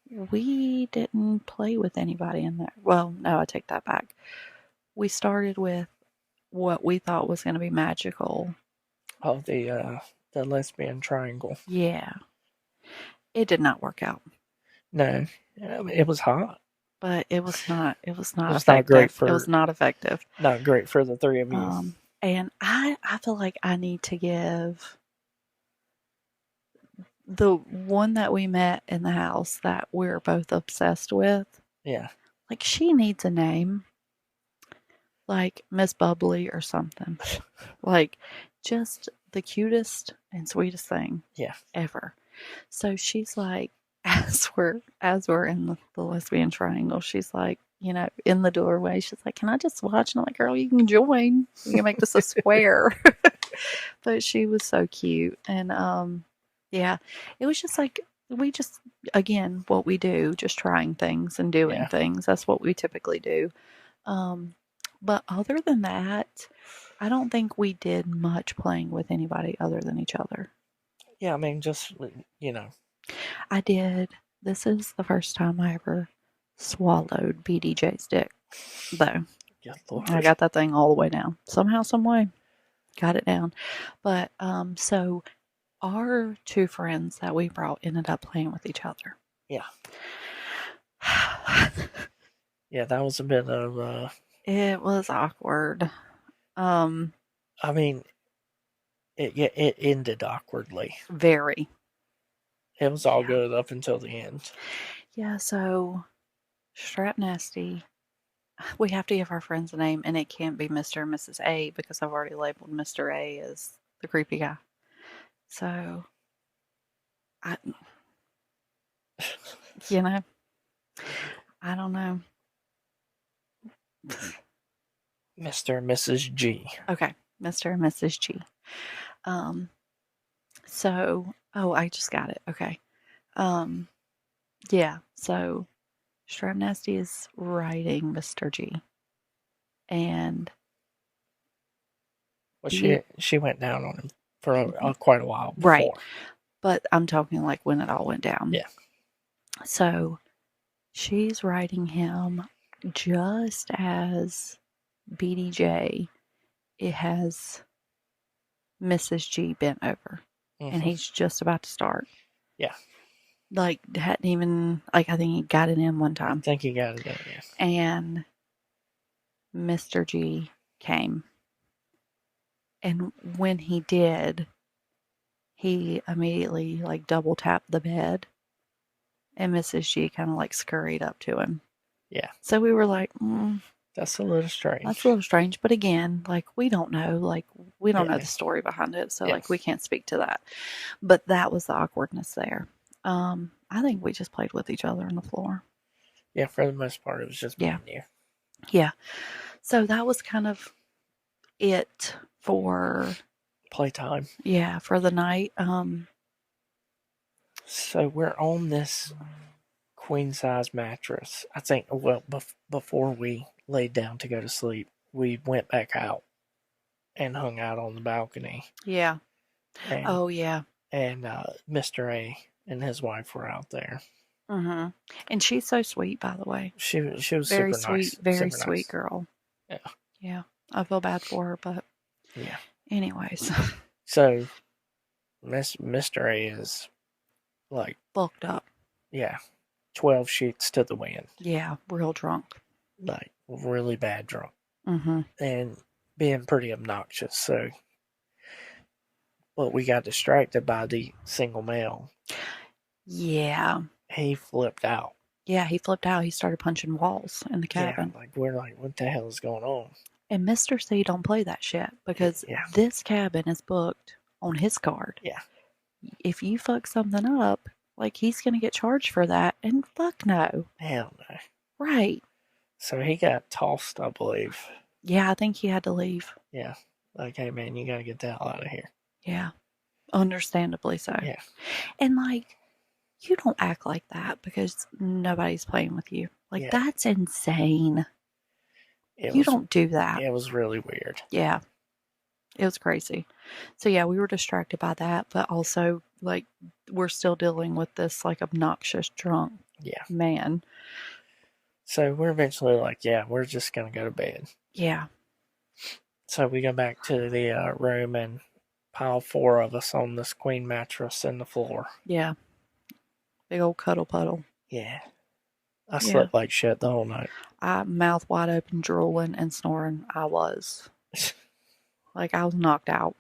didn't play with anybody in there. Well, no, I take that back. We started with what we thought was going to be magical. Oh, the lesbian triangle. Yeah. It did not work out, No, it was hot. but it was not It was not great effective. It was for not effective. the three of you. And I feel like I need to give the one that we met in the house that we're both obsessed with, Yeah, like she needs a name, like Miss Bubbly or something. Like just the cutest and sweetest thing yeah, ever. So she's like, as we're in the lesbian triangle, she's like, in the doorway, she's like, "Can I just watch?" And I'm like, "Girl, you can join. We can make this a square." But she was so cute, and yeah, it was just like we just again what we do, just trying things and doing yeah, things. That's what we typically do. Um, but other than that, I don't think we did much playing with anybody other than each other. yeah. I mean, just you know, I did. This is the first time I ever swallowed BDJ's dick, though. good I lord. got that thing all the way down. Somehow, some way, got it down. But so our two friends that we brought ended up playing with each other. Yeah, yeah. That was a bit of. It was awkward. Um, I mean, it ended awkwardly. Very. It was all Yeah. good up until the end. Yeah, so Strap Nasty, we have to give our friends a name, and it can't be Mr. and Mrs. A because I've already labeled Mr. A as the creepy guy. So, I, you know, I don't know. Mr. and Mrs. G. Okay, Mr. and Mrs. G. Um, so, oh, I just got it. Okay. Um, yeah, so Strap Nasty is writing Mr. G. And Well, he, she went down on him for quite a while right, before. but I'm talking like when it all went down. Yeah. So she's writing him just as BDJ, it has Mrs. G bent over, and Mm-hmm. he's just about to start. Yeah. Like, hadn't even, like, I think he got it in one I time. think he got it in, yeah. And Mr. G came. And when he did, he immediately, like, double tapped the bed, and Mrs. G kind of, like, scurried up to him. Yeah. So we were like, That's a little strange. that's a little strange. But again, like, we don't know. Like, we don't know Yeah. the story behind it. So, Yeah. like, we can't speak to that. But that was the awkwardness there. I think we just played with each other on the floor. Yeah, for the most part, it was just me and you. Yeah. So that was kind of it for Playtime. Yeah, for the night. So we're on this queen size mattress. I think, well, before we laid down to go to sleep, we went back out and hung out on the balcony. Yeah. And, oh yeah. And Mr. A and his wife were out there. Mm-hmm. And she's so sweet, by the way. She was very super sweet, nice. very super sweet nice. girl. Yeah. Yeah. I feel bad for her, but yeah. Anyways. So Mr. A is like bulked up. Yeah. 12 sheets to the wind. Yeah, real drunk. Like really bad drunk. Mm-hmm. And being pretty obnoxious. So but we got distracted by the single male. Yeah. He flipped out. Yeah, he flipped out. He started punching walls in the cabin. Yeah, like we're like, what the hell is going on? And Mr. C don't play that shit because this cabin is booked on his card. Yeah. If you fuck something up, like he's gonna get charged for that, and fuck no. Hell no. Right. So he got tossed, I believe. Yeah, I think he had to leave. Yeah. Like, hey man, you gotta get the hell out of here. Yeah. Understandably so. Yeah. And like, you don't act like that because nobody's playing with you. Like, that's insane. You don't do that. It was really weird. Yeah. It was crazy. So yeah, we were distracted by that, but also like we're still dealing with this like obnoxious drunk man. So we're eventually like, yeah, we're just gonna go to bed. Yeah. So we go back to the room and pile 4 of us on this queen mattress in the floor. Yeah. Big old cuddle puddle. Yeah. I slept like shit the whole night. Mouth wide open, drooling and snoring. I was. Like, I was knocked out.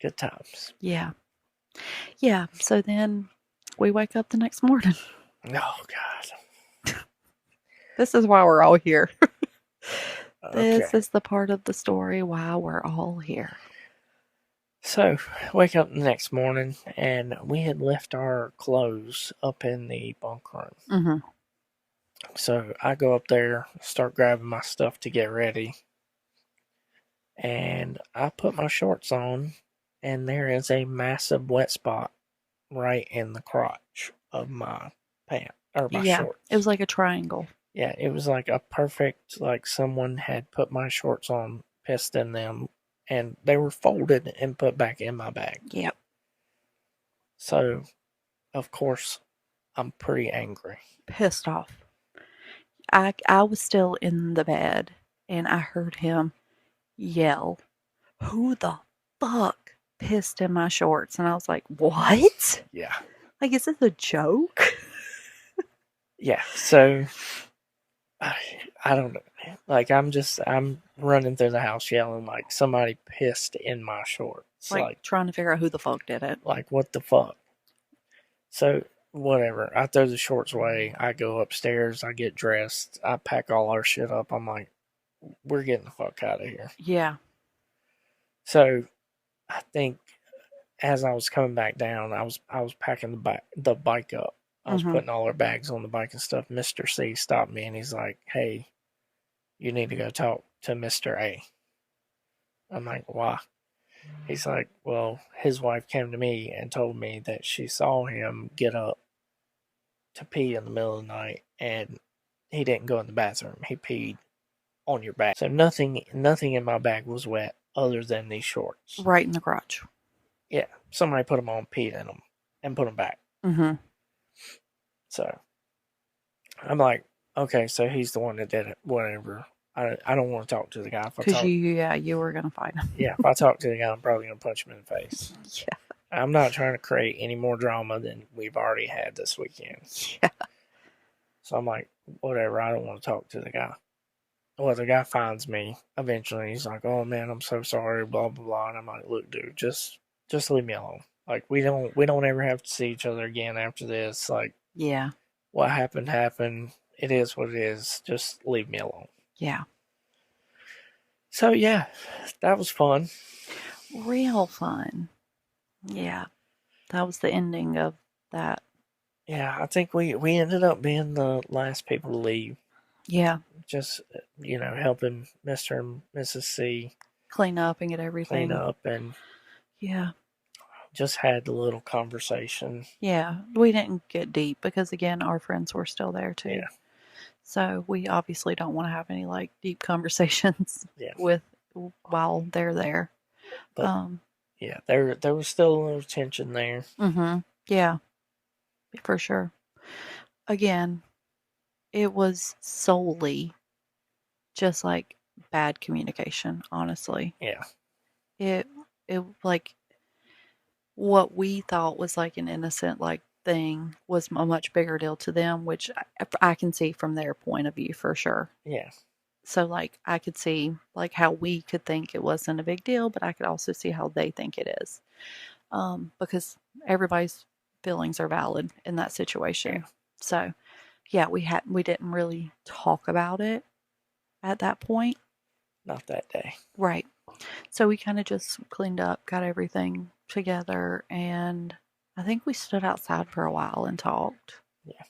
Good times. Yeah. Yeah. So then we wake up the next morning. Oh, God. This is why we're all here. Okay. This is the part of the story why we're all here. So, wake up the next morning, and we had left our clothes up in the bunk room. Mm-hmm. So, I go up there, start grabbing my stuff to get ready. And I put my shorts on, and there is a massive wet spot right in the crotch of my pant, or my shorts. It was like a triangle. Yeah, it was like a perfect, like someone had put my shorts on, pissed in them, and they were folded and put back in my bag. Yep. So, of course, I'm pretty angry. Pissed off. I was still in the bed, and I heard him yell, "Who the fuck pissed in my shorts?" And I was like, what? Yeah. Like, is this a joke? Yeah, so I don't know. Like, I'm running through the house yelling like somebody pissed in my shorts. It's Like trying to figure out who the fuck did it. like what the fuck? So whatever. I throw the shorts away. I go upstairs. I get dressed. I pack all our shit up. I'm like, we're getting the fuck out of here. Yeah. So I think as I was coming back down, I was packing the bike up. I was Mm-hmm. putting all our bags on the bike and stuff. Mr. C stopped me and he's like, "Hey, you need to go talk to Mr. A." I'm like, "Why?" He's like, "Well, his wife came to me and told me that she saw him get up to pee in the middle of the night and he didn't go in the bathroom. He peed on your bag. So nothing in my bag was wet other than these shorts." Right in the crotch. Yeah, somebody put them on, peed in them, and put them back. Mm-hmm. So I'm like, okay, so he's the one that did it. Whatever. I don't want to talk to the guy. If I Because talk, you were gonna fight him. yeah, if I talk to the guy, I'm probably gonna punch him in the face. Yeah. I'm not trying to create any more drama than we've already had this weekend. Yeah. So I'm like, whatever. I don't want to talk to the guy. Well, the guy finds me eventually. He's like, "Oh man, I'm so sorry." Blah blah blah. And I'm like, "Look, dude, just leave me alone. Like we don't ever have to see each other again after this. Like Yeah. what happened happened. It is what it is. Just leave me alone." Yeah. So yeah, that was fun. Real fun. Yeah. That was the ending of that. Yeah, I think we ended up being the last people to leave. Yeah. Just helping Mr. and Mrs. C Clean up and get clean everything. up and Yeah. just had a little conversation. Yeah. We didn't get deep because again our friends were still there too. Yeah. So we obviously don't want to have any like deep conversations Yeah. with while they're there. But yeah, there was still a little tension there. Mm-hmm. Yeah. For sure. Again, it was solely just like bad communication, honestly. Yeah. It like what we thought was like an innocent like thing was a much bigger deal to them, which I can see from their point of view for sure. Yeah. So like I could see like how we could think it wasn't a big deal, but I could also see how they think it is. Because everybody's feelings are valid in that situation. Yeah. So yeah, we didn't really talk about it at that point. Not that day. Right. So we kind of just cleaned up, got everything together, and I think we stood outside for a while and talked. Yeah.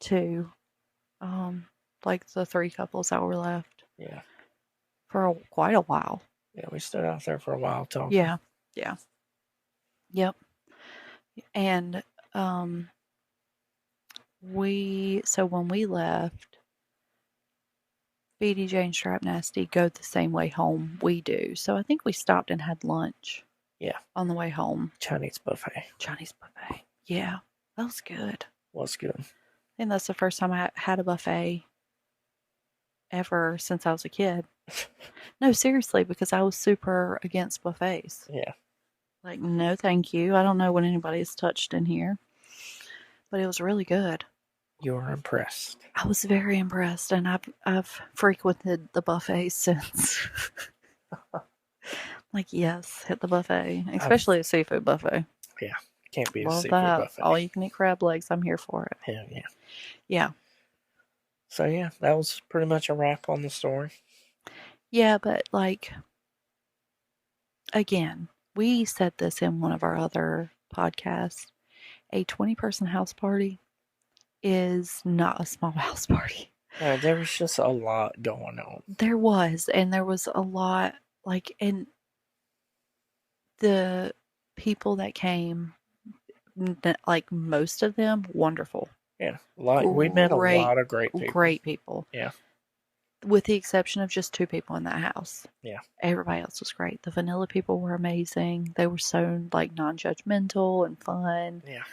To like the three couples that were left. Yeah. For quite a while. Yeah, we stood out there for a while talking. Yeah. Yeah. Yep. And so when we left, BDJ and Strap Nasty go the same way home we do. So I think we stopped and had lunch. Yeah. On the way home. Chinese buffet. Chinese buffet. Yeah. That was good. Was good. I think that's the first time I had a buffet ever since I was a kid. No, seriously, because I was super against buffets. Yeah. Like, no, thank you. I don't know what anybody's touched in here. But it was really good. You were impressed. I was very impressed, and I've frequented the buffet since. Like, yes, hit the buffet, especially a seafood buffet. Yeah, can't be a Love seafood that. buffet. All you can eat crab legs. I'm here for it. Hell yeah. Yeah. So yeah, that was pretty much a wrap on the story. Yeah, but like, again, we said this in one of our other podcasts. A 20-person house party is not a small house party. There was just a lot going on. There was, and there was a lot, like, and the people that came, like, most of them, wonderful. Yeah, we met a lot of great people. Great people. Yeah. With the exception of just 2 people in that house. Yeah. Everybody else was great. The vanilla people were amazing. They were so, like, non-judgmental and fun. Yeah.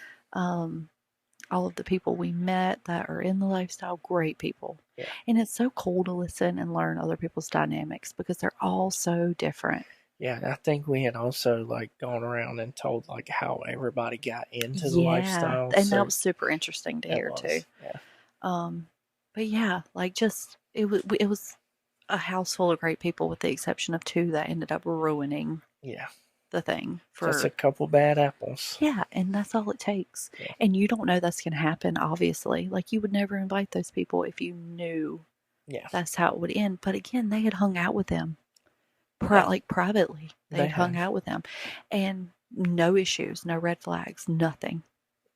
All of the people we met that are in the lifestyle, great people. Yeah. And it's so cool to listen and learn other people's dynamics because they're all so different. Yeah, I think we had also like gone around and told like how everybody got into the lifestyle. And that was super interesting to hear too. Yeah. But yeah, like just it was a house full of great people with the exception of 2 that ended up ruining. Yeah. the thing Just a for, couple bad apples. yeah, and that's all it takes. Yeah. And you don't know that's going to happen, obviously. Like, you would never invite those people if you knew Yeah. that's how it would end. But again, they had hung out with them, Yeah. like privately. They They had hung have. out with them, and no issues, no red flags, nothing.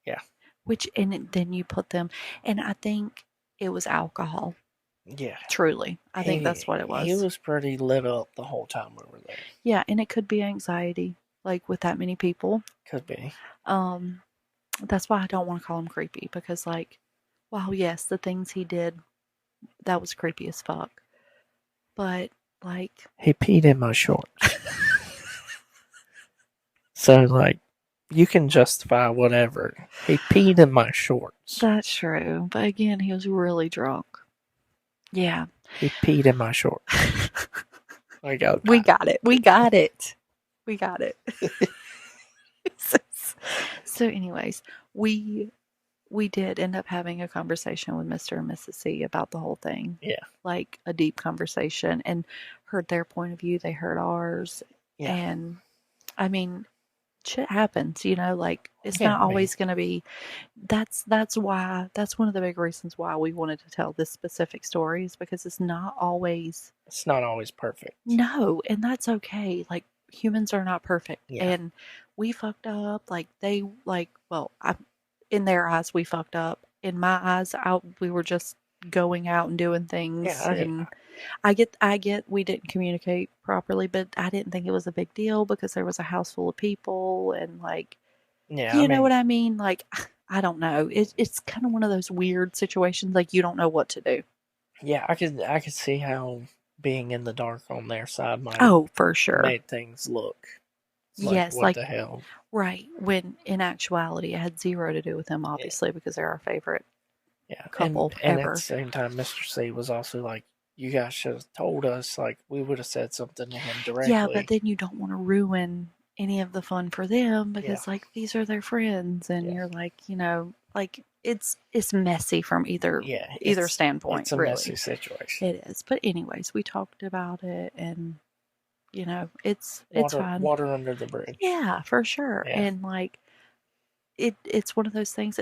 Yeah. Which, and then you put them, and I think it was alcohol. Yeah. Truly, I think that's what it He was. was pretty lit up the whole time we were there. Yeah, and it could be anxiety, like with that many people. Could be. That's why I don't want to call him creepy, because like, while yes, the things he did, that was creepy as fuck. But like, He peed in my shorts. So like, you can justify whatever. He peed in my shorts. that's true. But again, he was really drunk. Yeah. He peed in my shorts. Like, okay. We got it. We got it. We got it. So anyways, we did end up having a conversation with Mr. and Mrs. C about the whole thing. Yeah. Like a deep conversation, and heard their point of view, they heard ours. Yeah. And I mean, shit happens, like it's Yeah, not I mean, always going to be. That's why, that's one of the big reasons why we wanted to tell this specific story, is because it's not always perfect. No, and that's okay. Like, humans are not perfect. Yeah. And we fucked up. Like, in their eyes, we fucked up. In my eyes, we were just going out and doing things. Yeah, and I get we didn't communicate properly, but I didn't think it was a big deal because there was a house full of people, and like, yeah, you know what I mean? Like, I don't know. It's kind of one of those weird situations, like you don't know what to do. Yeah, I could see how being in the dark on their side might for sure. made things look like, yes, what the hell? Right. When in actuality, it had zero to do with them, obviously, because they're our favorite couple and ever. at the same time, Mr. C was also like, you guys should have told us. Like, we would have said something to him directly. Yeah, but then you don't want to ruin any of the fun for them, because like, these are their friends, and you're like, like, it's messy from either standpoint. It's a really messy situation. It is. But anyways, we talked about it, and it's fine. Water under the bridge. Yeah, for sure. Yeah. And like, it's one of those things.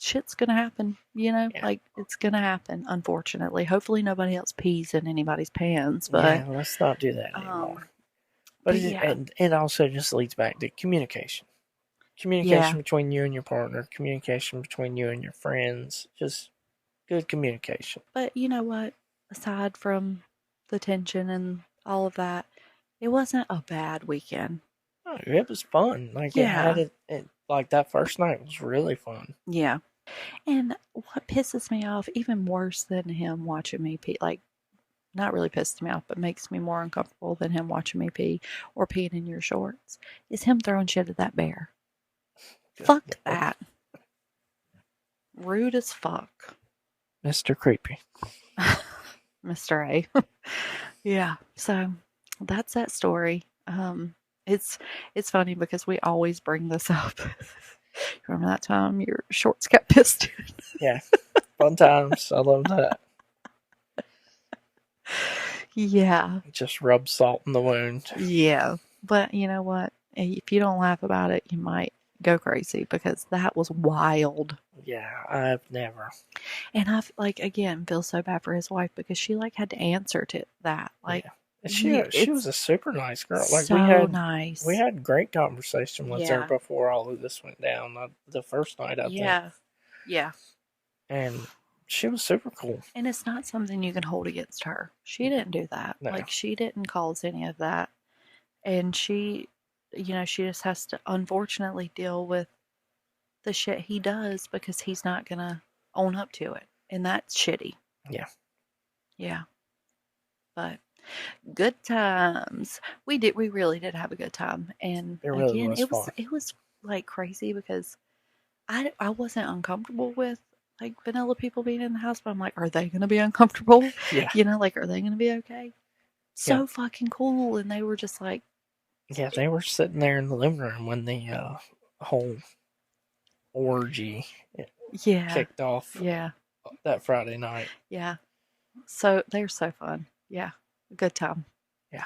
Shit's gonna happen, like, it's gonna happen, unfortunately. Hopefully nobody else pees in anybody's pants, but yeah, let's not do that anymore. But it also just leads back to communication. Communication between you and your partner, communication between you and your friends, just good communication. But you know what? Aside from the tension and all of that, it wasn't a bad weekend. Oh, it was fun. Like, it like, that first night was really fun. Yeah. And what pisses me off, even worse than him watching me pee, like, not really pisses me off, but makes me more uncomfortable than him watching me pee or peeing in your shorts, is him throwing shit at that bear. Fuck that. Rude as fuck. Mr. Creepy. Mr. A. Yeah. So that's that story. It's funny because we always bring this up. Remember that time your shorts got pissed in? Yeah. Fun times. I love that. Yeah. Just rub salt in the wound. Yeah. But you know what? If you don't laugh about it, you might go crazy, because that was wild. Yeah, I've never. And I've, like, again, feel so bad for his wife, because she like had to answer to that. Like, she was a super nice girl. Like, so nice. We had great conversation with her before all of this went down. The first night, I think. Yeah. And she was super cool. And it's not something you can hold against her. She didn't do that. No. Like, she didn't cause any of that. And she just has to, unfortunately, deal with the shit he does, because he's not gonna own up to it. And that's shitty. Yeah. Yeah. But good times. We really did have a good time. And it really was fun. It was like crazy, because I wasn't uncomfortable with like vanilla people being in the house, but I'm like, are they gonna be uncomfortable? Yeah. Like, are they gonna be okay? So fucking cool. And they were just like, yeah, they were sitting there in the living room when the whole orgy kicked off. Yeah. That Friday night. Yeah. So they're so fun. Yeah. Good time. Yeah.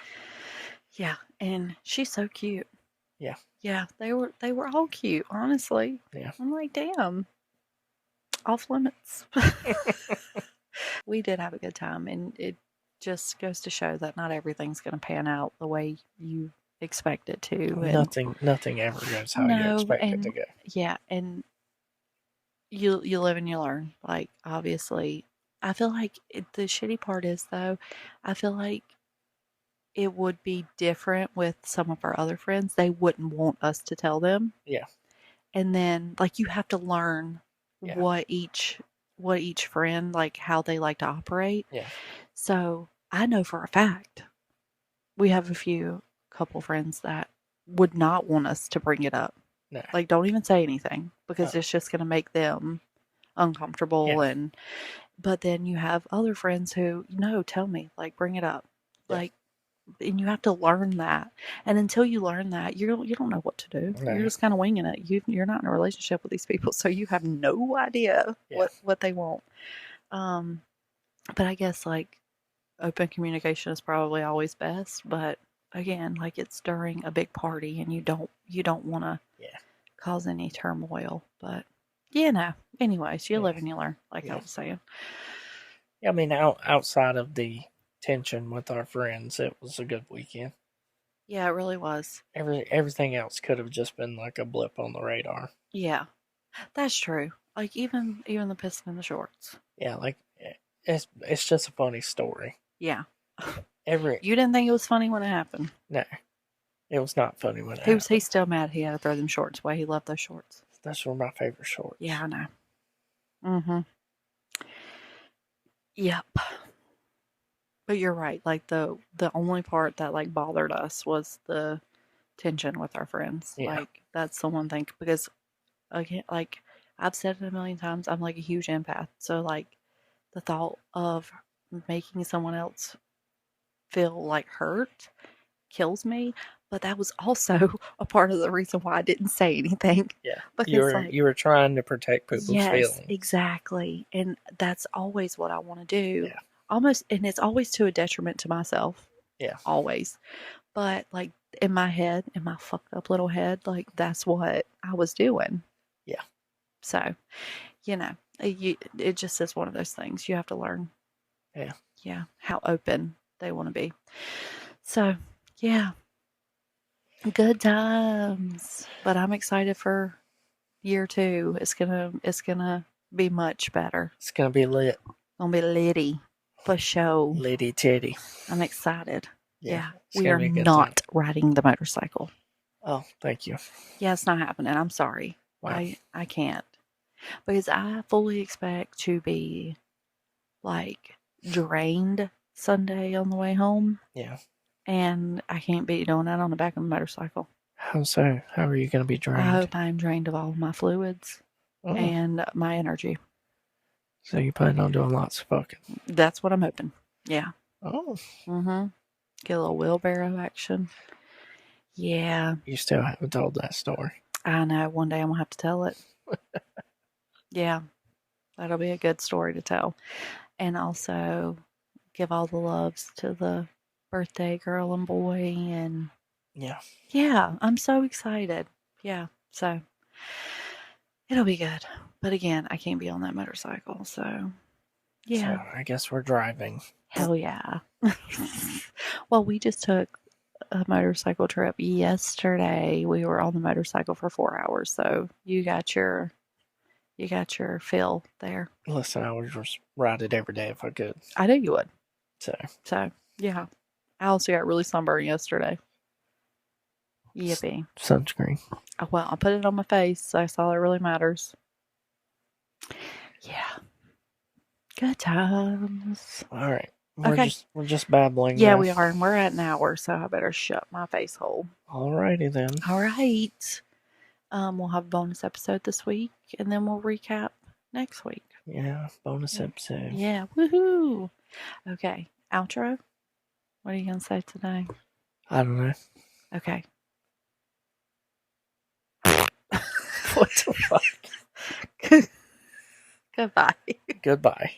Yeah. And she's so cute. Yeah. Yeah, they were all cute, honestly. Yeah. I'm like, damn, off limits. We did have a good time, and it just goes to show that not everything's going to pan out the way you expect it to. And Nothing ever goes how you no, expect it to and go. yeah, and you live and you learn. Like, obviously, I feel like the shitty part is, though, I feel like it would be different with some of our other friends. They wouldn't want us to tell them. Yeah. And then, like, you have to learn Yeah. what each friend, like, how they like to operate. Yeah. So I know for a fact we have a few couple friends that would not want us to bring it up. No. Like, don't even say anything because Oh. it's just going to make them uncomfortable. Yeah. But then you have other friends who, no, tell me, like, bring it up. Yeah. Like, and you have to learn that. And until you learn that, you don't know what to do. No. You're just kind of winging it. You're not in a relationship with these people, so you have no idea Yeah. what they want. But I guess, like, open communication is probably always best. But again, like, it's during a big party, and you don't want to Yeah. cause any turmoil. But yeah, no. Anyways, you Yeah. live and you learn, like I Yeah. was saying. Yeah, I mean, outside of the tension with our friends, it was a good weekend. Yeah, it really was. Everything else could have just been like a blip on the radar. Yeah, that's true. Like, even the pissing in the shorts. Yeah, like it's just a funny story. Yeah. You didn't think it was funny when it happened. No, it was not funny when it happened. He's still mad he had to throw them shorts away. He loved those shorts. Those were my favorite shorts. Yeah, I know. Mm-hmm. Yep. But you're right. Like, the only part that, like, bothered us was the tension with our friends. Yeah. Like, that's the one thing, because again, like, I've said it a million times, I'm like a huge empath. So, like, the thought of making someone else feel like hurt kills me. But that was also a part of the reason why I didn't say anything. Yeah, Because you were trying to protect people's yes, feelings. exactly. And that's always what I want to do. Yeah. Almost, and it's always to a detriment to myself. Yeah. Always. But, like, in my head, in my fucked up little head, like, that's what I was doing. Yeah. So, it just is one of those things. You have to learn. Yeah. Yeah. How open they want to be. So, yeah. Good times. But I'm excited for year 2. It's gonna be much better. It's gonna be lit. Gonna be litty. For sure. Litty titty. I'm excited. Yeah. We are not riding the motorcycle. Oh, thank you. Yeah, it's not happening. I'm sorry. Wow. I can't. Because I fully expect to be, like, drained Sunday on the way home. Yeah. And I can't be doing that on the back of a motorcycle. How so? How are you going to be drained? I hope I'm drained of all of my fluids and my energy. So you plan on doing lots of fucking? That's what I'm hoping. Yeah. Oh. Mm-hmm. Get a little wheelbarrow action. Yeah. You still haven't told that story. I know. One day I'm going to have to tell it. Yeah. That'll be a good story to tell. And also give all the loves to the birthday girl and boy. And yeah, I'm so excited. Yeah. So it'll be good. But again, I can't be on that motorcycle. So yeah. So I guess we're driving. Hell yeah. Well, we just took a motorcycle trip yesterday. We were on the motorcycle for 4 hours. So you got your fill there. Listen, I would just ride it every day if I could. I knew you would. So yeah. I also got really sunburned yesterday. Yippee. Sunscreen. Well, I put it on my face, so that's all that really matters. Yeah. Good times. All right. Okay. We're just babbling. Yeah, now. we are, and we're at an hour, so I better shut my face hole. Alrighty then. All right. We'll have a bonus episode this week, and then we'll recap next week. Yeah, bonus episode. Yeah, woohoo! Okay, outro. What are you gonna say today? I don't know. Okay. What the fuck? Goodbye. Goodbye.